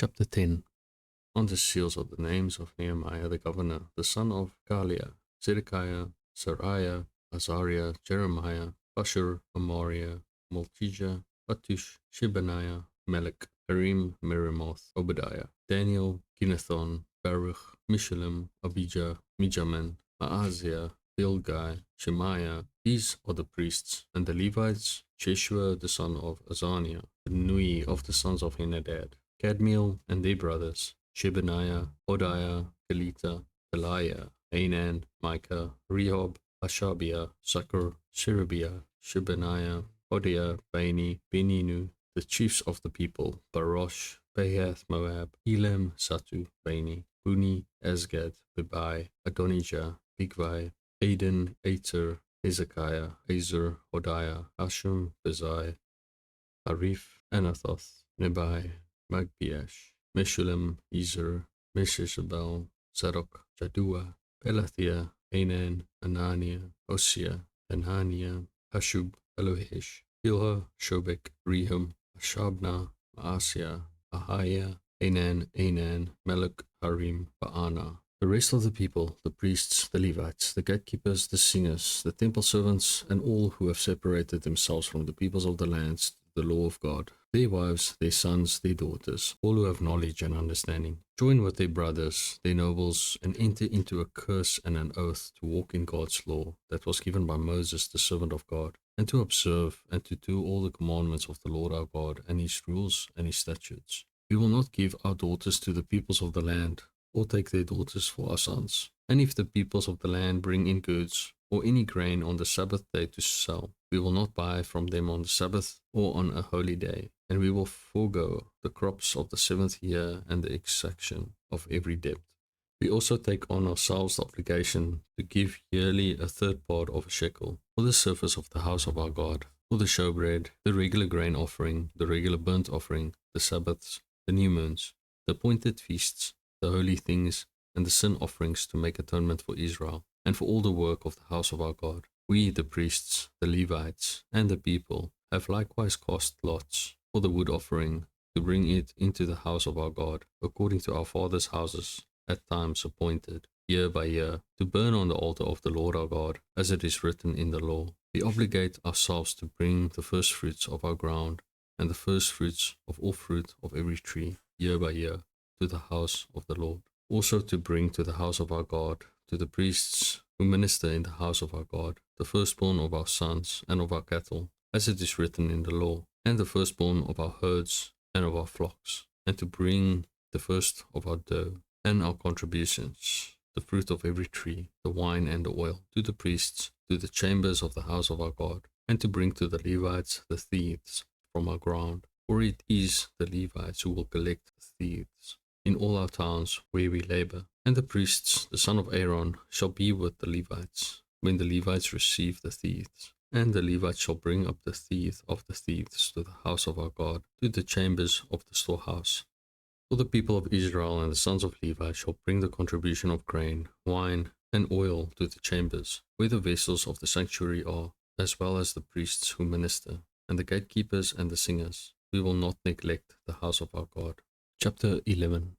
Chapter 10. On the seals of the names of Nehemiah the governor, the son of Kaliah, Zedekiah, Sariah, Azariah, Jeremiah, Pashur, Amariah, Malchijah, Hattush, Shebaniah, Melech, Harim, Merimoth, Obadiah, Daniel, Ginnathon, Baruch, Mishalem, Abijah, Mijamin, Maaziah, Bilgai, Shemaiah. These are the priests, and the Levites, Jeshua the son of Azaniah, Nui of the sons of Henadad, Kadmiel and their brothers, Shebaniah, Hodiah, Kelita, Peliah, Anan, Micah, Rehob, Hashabiah, Zakur, Sherebiah, Shebaniah, Hodiah, Bani, Beninu, the chiefs of the people, Barosh, Bahath, Moab, Elam, Satu, Bani, Buni, Asgad, Bebai, Adonijah, Bigvai, Aden, Ater, Hezekiah, Azer, Hodiah, Hashum, Bezai, Arif, Anathoth, Nebai, Magbiash, Meshullam, Ezer, Meshishabel, Zadok, Jadua, Pelathia, Anan, Ananiah, Hosea, Ananiah, Hashub, Elohesh, Hilha, Shobek, Rehum, Hashabna, Maaseiah, Ahiah, Anan, Melech, Harim, Baana. The rest of the people, the priests, the Levites, the gatekeepers, the singers, the temple servants, and all who have separated themselves from the peoples of the lands, the law of God, their wives, their sons, their daughters, all who have knowledge and understanding, join with their brothers, their nobles, and enter into a curse and an oath to walk in God's law that was given by Moses, the servant of God, and to observe and to do all the commandments of the Lord our God, and his rules and his statutes. We will not give our daughters to the peoples of the land, or take their daughters for our sons. And if the peoples of the land bring in goods, or any grain on the Sabbath day to sell, we will not buy from them on the Sabbath or on a holy day, and we will forego the crops of the 7th year and the exaction of every debt. We also take on ourselves the obligation to give yearly a third part of a shekel for the service of the house of our God, for the showbread, the regular grain offering, the regular burnt offering, the Sabbaths, the new moons, the appointed feasts, the holy things, and the sin offerings to make atonement for Israel, and for all the work of the house of our God. We, the priests, the Levites, and the people, have likewise cast lots for the wood offering, to bring it into the house of our God, according to our fathers' houses, at times appointed, year by year, to burn on the altar of the Lord our God, as it is written in the law. We obligate ourselves to bring the first fruits of our ground, and the first fruits of all fruit of every tree, year by year, to the house of the Lord. Also to bring to the house of our God, to the priests who minister in the house of our God, the firstborn of our sons and of our cattle, as it is written in the law, and the firstborn of our herds and of our flocks, and to bring the first of our dough and our contributions, the fruit of every tree, the wine and the oil, to the priests, to the chambers of the house of our God, and to bring to the Levites the tithes from our ground, for it is the Levites who will collect the tithes in all our towns where we labor. And the priests, the son of Aaron, shall be with the Levites, when the Levites receive the tithes. And the Levites shall bring up the tithe of the tithes to the house of our God, to the chambers of the storehouse. For the people of Israel and the sons of Levi shall bring the contribution of grain, wine, and oil to the chambers, where the vessels of the sanctuary are, as well as the priests who minister, and the gatekeepers and the singers. We will not neglect the house of our God. Chapter 11.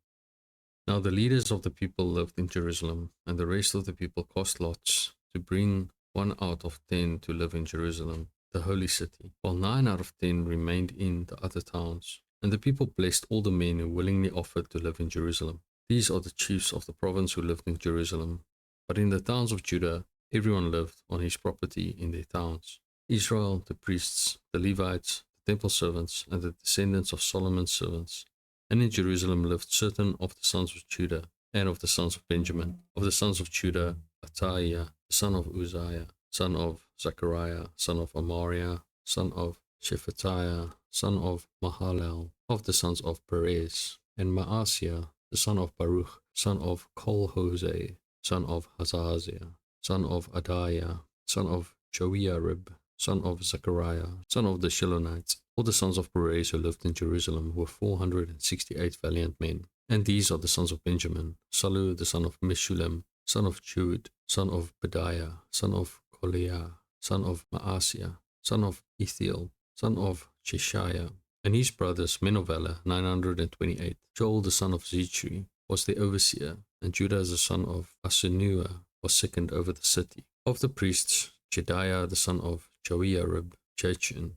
Now the leaders of the people lived in Jerusalem, and the rest of the people cast lots to bring 1 out of 10 to live in Jerusalem, the holy city, while 9 out of 10 remained in the other towns. And the people blessed all the men who willingly offered to live in Jerusalem. These are the chiefs of the province who lived in Jerusalem. But in the towns of Judah, everyone lived on his property in their towns. Israel, the priests, the Levites, the temple servants, and the descendants of Solomon's servants. And in Jerusalem lived certain of the sons of Judah and of the sons of Benjamin. Of the sons of Judah, Attaiah, the son of Uzziah, son of Zechariah, son of Amariah, son of Shephatiah, son of Mahalalel, of the sons of Perez, and Maaseiah, the son of Baruch, son of Kolhoseh, son of Hazaziah, son of Adaiah, son of Joiarib, son of Zechariah, son of the Shilonites. All the sons of Perez who lived in Jerusalem were 468 valiant men. And these are the sons of Benjamin: Salu, the son of Meshullam, son of Jude, son of Bediah, son of Koliah, son of Maaseiah, son of Ethiel, son of Jeshiah, And his brothers, men of valor, 928. Joel the son of Zichri was the overseer, and Judah the son of Asenua was second over the city. Of the priests, Jedaiah the son of Joiarib, Jachin,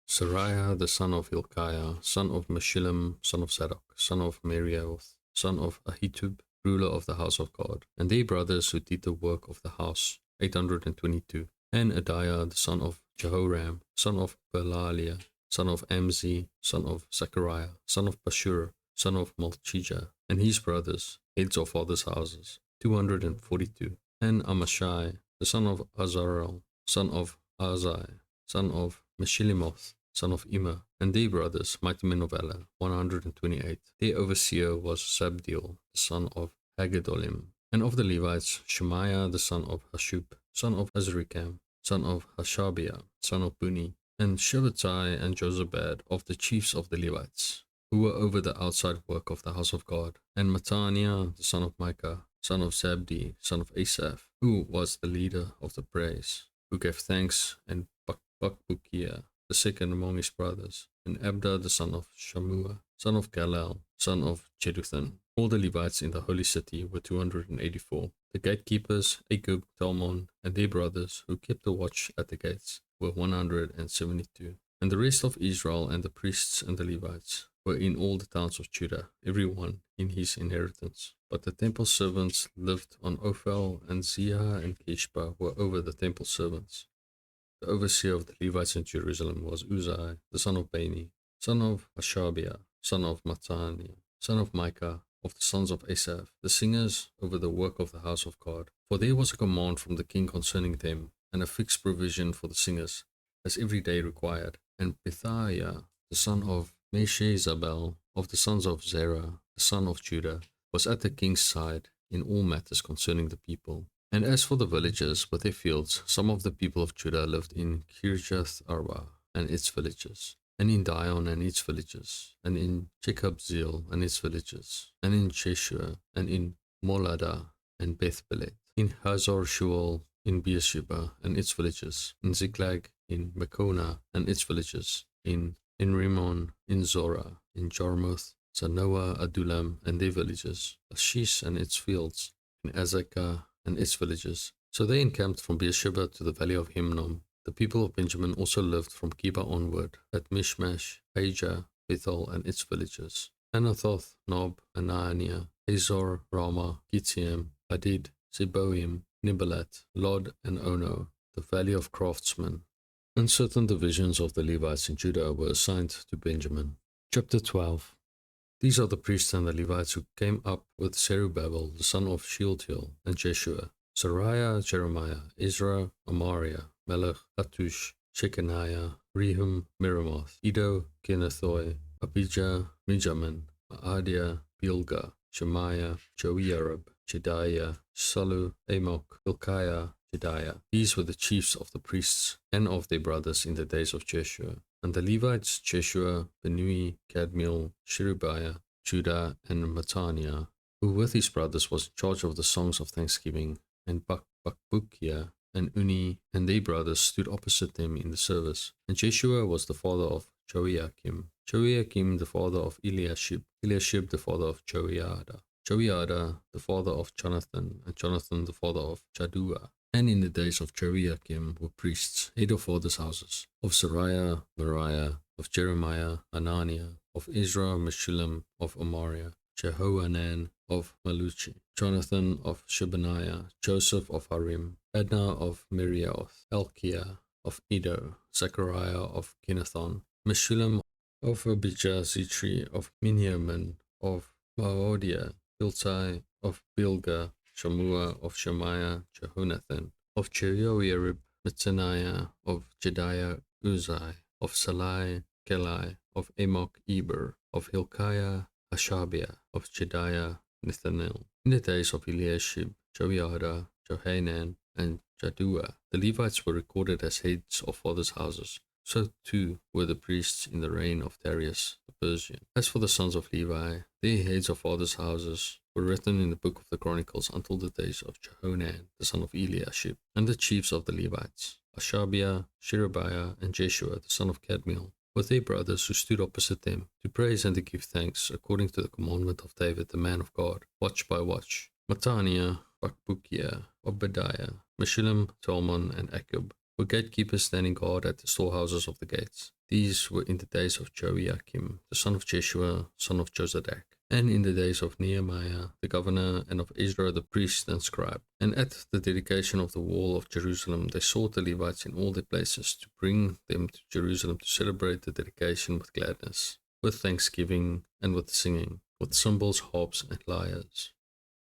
Sariah the son of Hilkiah, son of Meshullam, son of Zadok, son of Merioth, son of Ahitub, ruler of the house of God, and their brothers who did the work of the house, 822, and Adiah the son of Jehoram, son of Pelaliah, son of Amzi, son of Zechariah, son of Pashur, son of Malchijah, and his brothers, heads of fathers' houses, 242, and Amashai, the son of Azarel, son of Azai, son of Meshillemoth, son of Immer, and their brothers, mighty men of valor, 128. Their overseer was Sabdiel, the son of Haggedolim. And of the Levites, Shemaiah, the son of Hashub, son of Azrikam, son of Hashabiah, son of Buni, and Shabbatai and Jozabad of the chiefs of the Levites, who were over the outside work of the house of God, and Mattaniah, the son of Micah, son of Zabdi, son of Asaph, who was the leader of the praise, who gave thanks, and Bakbukiah, the second among his brothers, and Abda, the son of Shammua, son of Galal, son of Jeduthun. All the Levites in the holy city were 284. The gatekeepers, Akub, Talmon, and their brothers, who kept the watch at the gates, were 172. And the rest of Israel and the priests and the Levites were in all the towns of Judah, every one in his inheritance. But the temple servants lived on Ophel, and Ziah and Kishpa were over the temple servants. The overseer of the Levites in Jerusalem was Uzziah, the son of Bani, son of Hashabiah, son of Mattaniah, son of Micah, of the sons of Asaph, the singers over the work of the house of God. For there was a command from the king concerning them, and a fixed provision for the singers, as every day required. And Pethiah, the son of Meshezabel, of the sons of Zerah, the son of Judah, was at the king's side in all matters concerning the people. And as for the villages with their fields, some of the people of Judah lived in Kirjath Arba and its villages, and in Dion and its villages, and in Jekabzeel and its villages, and in Jeshua, and in Molada and Bethpelet, in Hazar Shual, in Beersheba and its villages, in Ziklag, in Mekona and its villages, in Rimmon, in Zorah, in Jarmuth, Zanoah, Adullam and their villages, Ashish and its fields, in Azekah and its villages. So they encamped from Beersheba to the valley of Himnom. The people of Benjamin also lived from Geba onward, at Mishmash, Ajah, Bethel and its villages, Anathoth, Nob, Ananiah, Azor, Ramah, Gitziam, Hadid, Zeboim, Nibalat, Lod and Ono, the valley of craftsmen. And certain divisions of the Levites in Judah were assigned to Benjamin. Chapter 12. These are the priests and the Levites who came up with Zerubbabel, the son of Shealtiel, and Jeshua, Sariah, Jeremiah, Ezra, Amariah, Melech, Hattush, Shechaniah, Rehum, Miramoth, Iddo, Kenathoi, Abijah, Mijamin, Maadiah, Bilgah, Shemaiah, Joiarib, Jedaiah, Salu, Amok, Hilkiah, Jedaiah. These were the chiefs of the priests and of their brothers in the days of Jeshua. And the Levites, Jeshua, Benui, Kadmiel, Sherebiah, Judah, and Mattaniah, who with his brothers was in charge of the songs of thanksgiving, and Bakbukiah and Uni and their brothers stood opposite them in the service. And Jeshua was the father of Joiakim, Joiakim the father of Eliashib, Eliashib the father of Joiada, Joiada the father of Jonathan, and Jonathan the father of Jaddua. And in the days of Joiakim were priests, head of fathers' houses, of Sariah, Moriah, of Jeremiah, Ananiah, of Ezra, Meshullam, of Amariah, Jehohanan of Maluchi, Jonathan of Shebaniah, Joseph of Harim, Adna of Merioth, Elkiah of Iddo, Zechariah of Kenathon, Meshullam of Abijah, Zitri of Miniamin, of Maodiah, Hiltai of Bilgah, Shammua of Shemaiah, Jehonathan of Joiarib, Mattaniah of Jedaiah, Uzai of Salai, Kelai of Amok, Eber of Hilkiah, Hashabiah of Jedaiah, Nethanel. In the days of Eliashib, Joiada, Johanan, and Jaddua, the Levites were recorded as heads of fathers' houses. So too were the priests in the reign of Darius the Persian. As for the sons of Levi, their heads of fathers' houses were written in the book of the Chronicles until the days of Jehohanan, the son of Eliashib, and the chiefs of the Levites, Hashabiah, Sherebiah, and Jeshua, the son of Kadmiel, with their brothers who stood opposite them, to praise and to give thanks, according to the commandment of David, the man of God, watch by watch. Mattaniah, Bakbukiah, Obadiah, Meshullam, Talmon, and Akub were gatekeepers standing guard at the storehouses of the gates. These were in the days of Joiakim, the son of Jeshua, son of Jozadak, and in the days of Nehemiah, the governor, and of Ezra the priest and scribe. And at the dedication of the wall of Jerusalem, they sought the Levites in all their places to bring them to Jerusalem to celebrate the dedication with gladness, with thanksgiving, and with singing, with cymbals, harps, and lyres.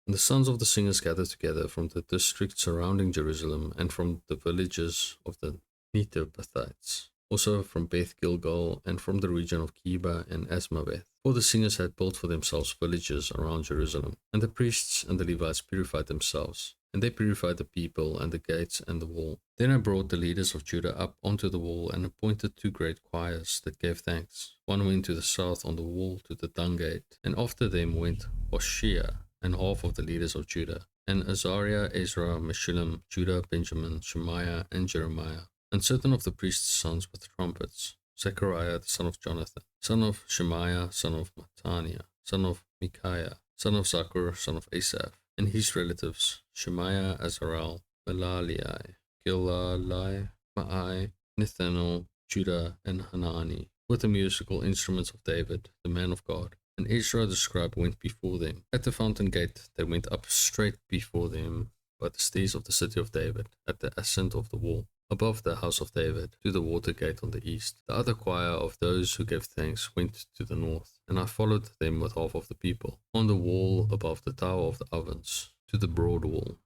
And the sons of the singers gathered together from the districts surrounding Jerusalem and from the villages of the Netophathites, also from Beth Gilgal and from the region of Geba and Asmaveth. For the singers had built for themselves villages around Jerusalem, and the priests and the Levites purified themselves, and they purified the people and the gates and the wall. Then I brought the leaders of Judah up onto the wall and appointed 2 great choirs that gave thanks. One went to the south on the wall to the dung gate, and after them went Hoshea and half of the leaders of Judah, and Azariah, Ezra, Meshullam, Judah, Benjamin, Shemaiah, and Jeremiah, and certain of the priests' sons with trumpets, Zechariah the son of Jonathan, son of Shemaiah, son of Mattaniah, son of Micaiah, son of Zachar, son of Asaph, and his relatives, Shemaiah, Azarel, Melalai, Gilalai, Maai, Nethanel, Judah, and Hanani, with the musical instruments of David, the man of God. And Ezra the scribe went before them. At the fountain gate they went up straight before them by the stairs of the city of David, at the ascent of the wall, above the house of David, to the water gate on the east. The other choir of those who gave thanks went to the north, and I followed them with half of the people, on the wall above the tower of the ovens, to the broad wall,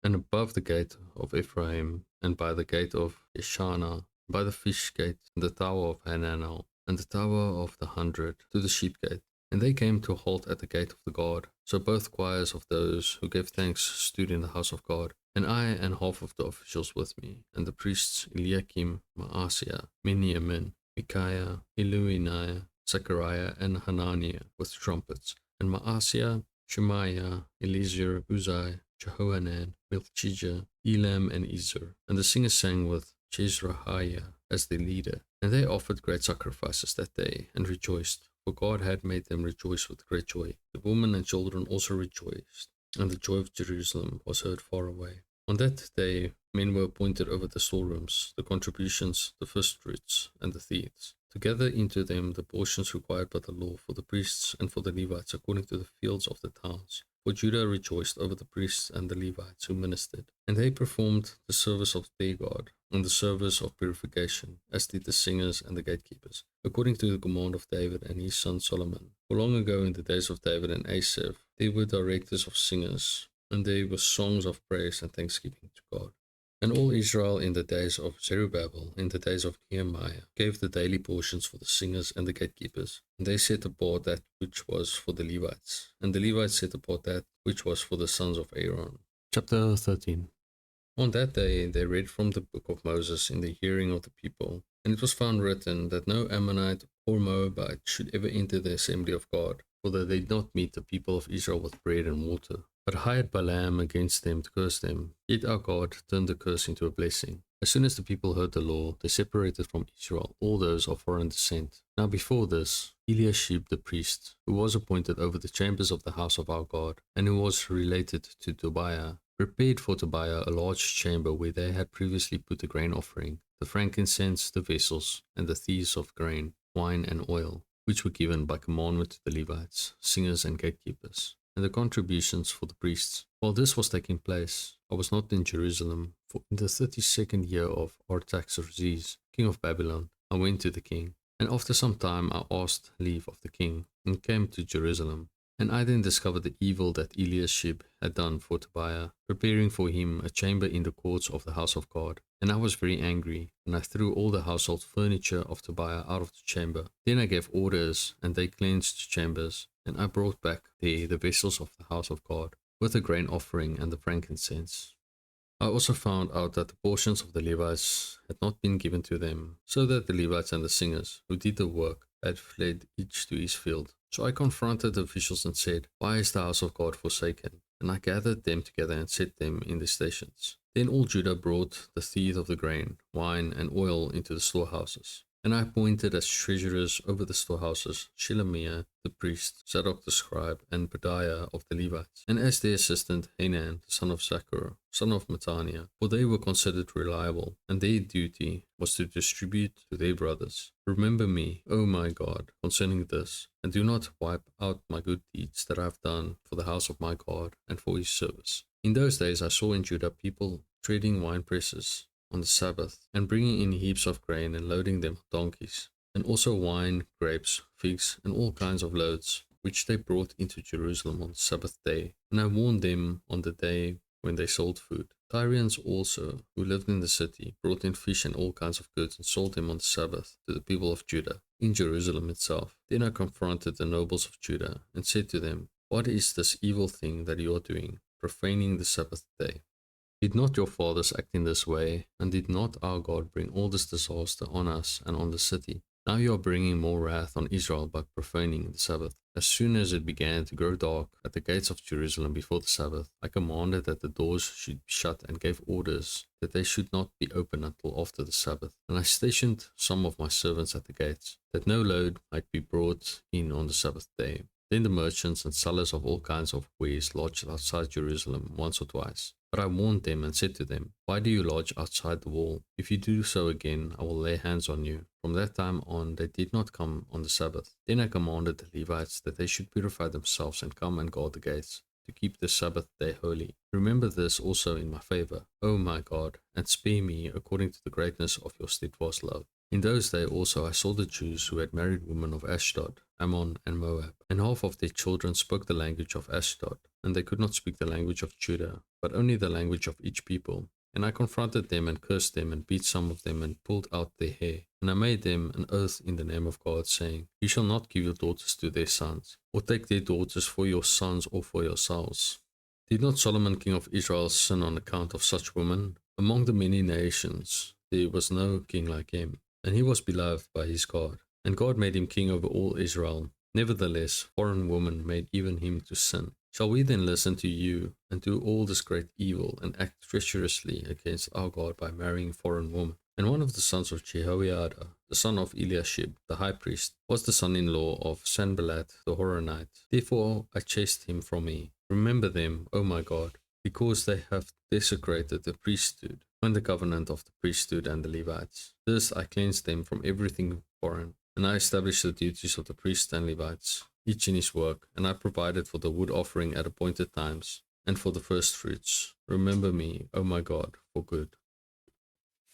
and above the gate of Ephraim, and by the gate of Yeshana, by the fish gate, and the tower of Hananel, and the tower of the 100, to the sheep gate. And they came to halt at the gate of the guard. So both choirs of those who gave thanks stood in the house of God, and I and half of the officials with me, and the priests Eliakim, Maaseiah, Miniamin, Micaiah, Eluenai, Zechariah, and Hananiah with trumpets, and Maaseiah, Shemaiah, Eliezer, Uzai, Jehohanan, Melchijah, Elam, and Ezer. And the singers sang with Jezrahiah as their leader. And they offered great sacrifices that day, and rejoiced, for God had made them rejoice with great joy. The women and children also rejoiced, and the joy of Jerusalem was heard far away. On that day men were appointed over the storerooms, the contributions, the firstfruits, and the tithes, to gather into them the portions required by the law for the priests and for the Levites according to the fields of the towns. For Judah rejoiced over the priests and the Levites who ministered, and they performed the service of their God, and the service of purification, as did the singers and the gatekeepers, according to the command of David and his son Solomon. For long ago, in the days of David and Asaph, they were directors of singers, and there were songs of praise and thanksgiving to God. And all Israel in the days of Zerubbabel, in the days of Nehemiah, gave the daily portions for the singers and the gatekeepers. And they set apart that which was for the Levites, and the Levites set apart that which was for the sons of Aaron. Chapter 13. On that day they read from the book of Moses in the hearing of the people, and it was found written that no Ammonite or Moabite should ever enter the assembly of God, for that they did not meet the people of Israel with bread and water, but hired Balaam against them to curse them. Yet our God turned the curse into a blessing. As soon as the people heard the law, they separated from Israel all those of foreign descent. Now before this, Eliashib the priest, who was appointed over the chambers of the house of our God, and who was related to Tobiah, prepared for Tobiah a large chamber where they had previously put the grain offering, the frankincense, the vessels, and the thieves of grain, wine, and oil, which were given by commandment to the Levites, singers, and gatekeepers, and the contributions for the priests. While this was taking place, I was not in Jerusalem, for in the 32nd year of Artaxerxes, king of Babylon, I went to the king. And after some time I asked leave of the king, and came to Jerusalem. And I then discovered the evil that Eliashib had done for Tobiah, preparing for him a chamber in the courts of the house of God. And I was very angry, and I threw all the household furniture of Tobiah out of the chamber. Then I gave orders, and they cleansed the chambers, and I brought back there the vessels of the house of God, with the grain offering and the frankincense. I also found out that the portions of the Levites had not been given to them, so that the Levites and the singers who did the work had fled each to his field. So I confronted the officials and said, "Why is the house of God forsaken?" And I gathered them together and set them in their stations. Then all Judah brought the tithe of the grain, wine, and oil into the storehouses. And I appointed as treasurers over the storehouses Shelemiah the priest, Zadok the scribe, and Pedaiah of the Levites, and as their assistant Hanan the son of Zachar, son of Mattaniah, for they were considered reliable, and their duty was to distribute to their brothers. Remember me, O my God, concerning this, and do not wipe out my good deeds that I have done for the house of my God and for his service. In those days I saw in Judah people treading wine presses on the Sabbath, and bringing in heaps of grain and loading them on donkeys, and also wine, grapes, figs, and all kinds of loads, which they brought into Jerusalem on the Sabbath day. And I warned them on the day when they sold food. Tyrians also, who lived in the city, brought in fish and all kinds of goods and sold them on the Sabbath to the people of Judah, in Jerusalem itself. Then I confronted the nobles of Judah, and said to them, What is this evil thing that you are doing, profaning the Sabbath day? Did not your fathers act in this way, and did not our God bring all this disaster on us and on the city? Now you are bringing more wrath on Israel by profaning the Sabbath. As soon as it began to grow dark at the gates of Jerusalem before the Sabbath, I commanded that the doors should be shut and gave orders that they should not be opened until after the Sabbath. And I stationed some of my servants at the gates, that no load might be brought in on the Sabbath day. Then the merchants and sellers of all kinds of wares lodged outside Jerusalem once or twice. But I warned them and said to them, Why do you lodge outside the wall? If you do so again, I will lay hands on you. From that time on, they did not come on the Sabbath. Then I commanded the Levites that they should purify themselves and come and guard the gates, to keep the Sabbath day holy. Remember this also in my favor, O my God, and spare me according to the greatness of your steadfast love. In those days also I saw the Jews who had married women of Ashdod, Ammon, and Moab, and half of their children spoke the language of Ashdod, and they could not speak the language of Judah, but only the language of each people. And I confronted them and cursed them and beat some of them and pulled out their hair. And I made them an oath in the name of God, saying, You shall not give your daughters to their sons, or take their daughters for your sons or for yourselves. Did not Solomon king of Israel sin on account of such women? Among the many nations there was no king like him, and he was beloved by his God. And God made him king over all Israel. Nevertheless, foreign women made even him to sin. Shall we then listen to you and do all this great evil and act treacherously against our God by marrying foreign women? And one of the sons of Jehoiada, the son of Eliashib, the high priest, was the son-in-law of Sanballat the Horonite. Therefore I chased him from me. Remember them, O my God, because they have desecrated the priesthood and the covenant of the priesthood and the Levites. This I cleansed them from everything foreign, and I established the duties of the priests and Levites, each in his work, and I provided for the wood offering at appointed times, and for the first fruits. Remember me, O my God, for good.